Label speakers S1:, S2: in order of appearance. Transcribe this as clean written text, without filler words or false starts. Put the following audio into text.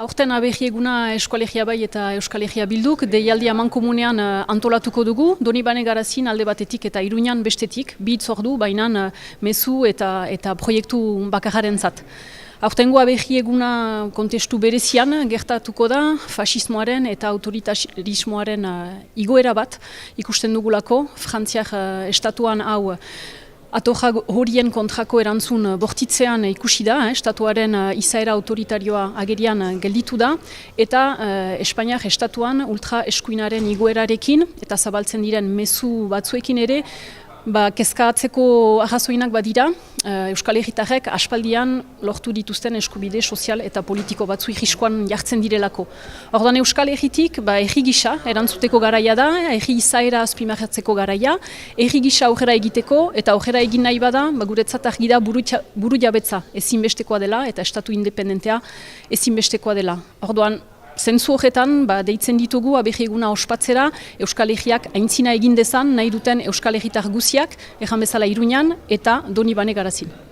S1: Aurten abehi eguna Euskalegia bai eta Euskalegia bilduk, deialdi amankomunean antolatuko dugu, Donibane Garazin alde batetik eta Iruñan bestetik, bi hitzordu bainan mezu eta proiektu bakarraren zat. Aurtengo abehi eguna kontestu berezian gertatuko da, fasismoaren eta autoritarismoaren igoera bat ikusten dugulako, Frantziak estatuan hau atorra horien kontrako erantzun bortitzean ikusi da, estatuaren izaera autoritarioa agerian gelditu da, eta Espainiak estatuan ultra eskuinaren igoerarekin eta zabaltzen diren mezu batzuekin ere, kezkatzeko arrazoinak badira, Euskal Herritarrek aspaldian lortu dituzten eskubide sozial eta politiko batzui riskoan jartzen direlako. Orduan Euskal Herritik herri gisa erantzuteko garaia da, herri izaera azpimarratzeko garaia, herri gisa aurrera egiteko eta aurrera egin nahi bada, guretzat argi da buru jabetza ezinbestekoa dela eta estatu independentea ezinbestekoa dela. Orduan, zentzu horretan, deitzen ditugu abehi eguna ospatzera, Euskal Herriak aintzina egin dezan nahi duten Euskal Herritar guziak, erran bezala Iruñan eta Donibane Garazin.